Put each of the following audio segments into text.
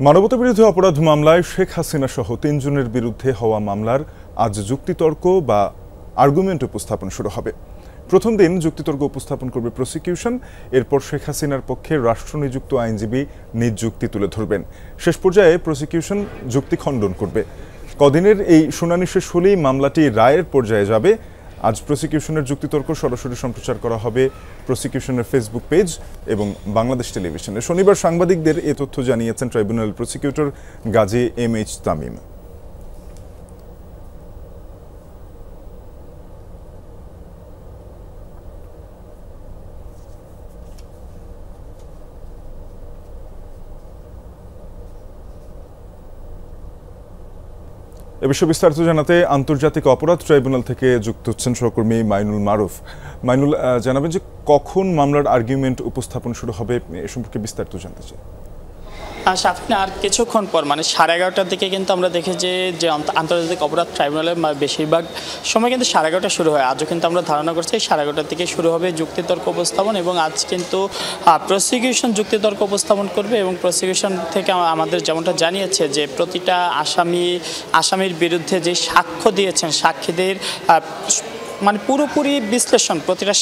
মানবতাবিরোধী অপরাধ মামলায় শেখ হাসিনা সহ ৩ জনের বিরুদ্ধে হওয়া মামলার আজ যুক্তিতর্ক বা আর্গুমেন্ট উপস্থাপন শুরু হবে। প্রথম দিন যুক্তিতর্ক উপস্থাপন করবে প্রসিকিউশন। এরপর শেখ হাসিনার পক্ষে রাষ্ট্রনিযুক্ত আইনজীবী নিজ যুক্তি তুলে ধরবেন। শেষ পর্যায়ে প্রসিকিউশন যুক্তি খণ্ডন করবে। কদিনের এই শুনানি শেষ হলেই মামলাটি রায়ের পর্যায়ে যাবে। আজ প্রসিকিউশনের যুক্তিতর্ক সরাসরি সম্প্রচার করা হবে প্রসিকিউশনের ফেসবুক পেজ এবং বাংলাদেশ টেলিভিশনে। শনিবার সাংবাদিকদের এ তথ্য জানিয়েছেন ট্রাইব্যুনাল প্রসিকিউটর গাজী এম.এইচ. তামিম। এ বিষয়ে বিস্তারিত জানাতে আন্তর্জাতিক অপরাধ ট্রাইব্যুনাল থেকে যুক্ত হচ্ছেন সহকর্মী মাইনুল মারুফ। মাইনুল, জানাবেন যে কখন মামলার আর্গুমেন্ট উপস্থাপন শুরু হবে, এ সম্পর্কে বিস্তারিত জানতে চাই। শাফিন, আর কিছুক্ষণ পর মানে 11:30টার দিকে কিন্তু আমরা দেখি যে আন্তর্জাতিক অপরাধ ট্রাইব্যুনালের বেশিরভাগ সময় কিন্তু 11:30 শুরু হয়। আজও কিন্তু আমরা ধারণা করছি 11:30টার দিকে শুরু হবে যুক্তিতর্ক উপস্থাপন, এবং আজ কিন্তু প্রসিকিউশন যুক্তিতর্ক উপস্থাপন করবে। এবং প্রসিকিউশন থেকে আমাদের যেমনটা জানিয়েছে যে প্রতিটা আসামির বিরুদ্ধে যে সাক্ষ্য দিয়েছেন সাক্ষীদের মানে পুরোপুরি বিশ্লেষণ, প্রতিটা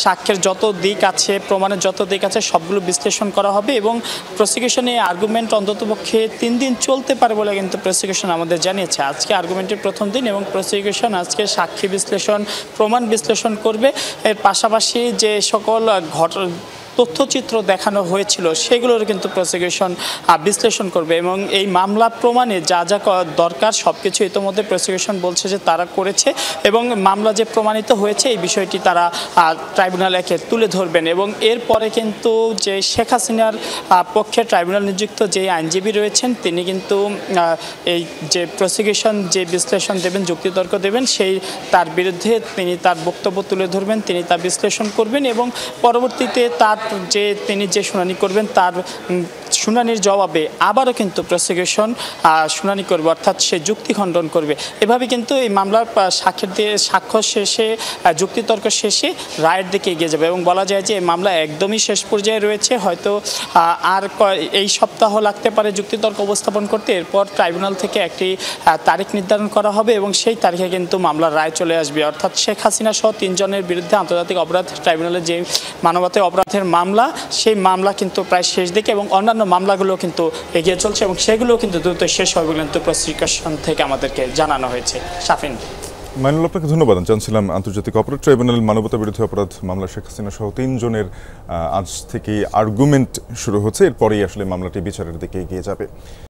সাক্ষ্যের যত দিক আছে, প্রমাণের যত দিক আছে সবগুলো বিশ্লেষণ করা হবে। এবং প্রসিকিউশনে আর্গুমেন্ট অন্ততপক্ষে 3 দিন চলতে পারে বলে কিন্তু প্রসিকিউশন আমাদের জানিয়েছে। আজকে আর্গুমেন্টের প্রথম দিন এবং প্রসিকিউশন আজকে সাক্ষী বিশ্লেষণ, প্রমাণ বিশ্লেষণ করবে। এর পাশাপাশি যে সকল তথ্যচিত্র দেখানো হয়েছিল সেগুলোর কিন্তু প্রসিকিউশন বিশ্লেষণ করবে। এবং এই মামলা প্রমাণে যা যা দরকার সব কিছু ইতোমধ্যে প্রসিকিউশন বলছে যে তারা করেছে, এবং মামলা যে প্রমাণিত হয়েছে এই বিষয়টি তারা ট্রাইব্যুনালকে তুলে ধরবেন। এবং এরপরে কিন্তু যে শেখ হাসিনার পক্ষে ট্রাইব্যুনাল নিযুক্ত যে আইনজীবী রয়েছেন তিনি কিন্তু এই যে প্রসিকিউশন যে বিশ্লেষণ দেবেন, যুক্তিতর্ক দেবেন, তার বিরুদ্ধে তিনি তার বক্তব্য তুলে ধরবেন, তিনি তা বিশ্লেষণ করবেন এবং পরবর্তীতে তিনি যে শুনানি করবেন তার শুনানির জবাবে আবারও কিন্তু প্রসিকিউশন শুনানি করবে, অর্থাৎ সে যুক্তি খণ্ডন করবে। এভাবে কিন্তু এই মামলার সাক্ষ্য শেষে, যুক্তিতর্ক শেষে রায়ের দিকে এগিয়ে যাবে। এবং বলা যায় যে এই মামলা একদমই শেষ পর্যায়ে রয়েছে। হয়তো আর এই সপ্তাহ লাগতে পারে যুক্তিতর্ক উপস্থাপন করতে। এরপর ট্রাইব্যুনাল থেকে একটি তারিখ নির্ধারণ করা হবে এবং সেই তারিখে কিন্তু মামলার রায় চলে আসবে। অর্থাৎ শেখ হাসিনা সহ 3 জনের বিরুদ্ধে আন্তর্জাতিক অপরাধ ট্রাইব্যুনালের যে মানবতার অপরাধের মামলা, সেই মামলা কিন্তু প্রায় শেষ দিকে এবং অন্যান্য মামলাগুলো কিন্তু এগিয়ে চলছে এবং সেগুলো কিন্তু দ্রুত শেষ হবে কিন্তু প্রসিকিউশন থেকে আমাদেরকে জানানো হয়েছে। শাফিন, মাইনুল, আপনাকে ধন্যবাদ জানছিলাম। আন্তর্জাতিক অপরাধ ট্রাইব্যুনাল মানবতা বিরোধী অপরাধ মামলা শেখ হাসিনা সহ 3 জনের আজ থেকে আর্গুমেন্ট শুরু হচ্ছে। এরপরেই আসলে মামলাটি বিচারের দিকে এগিয়ে যাবে।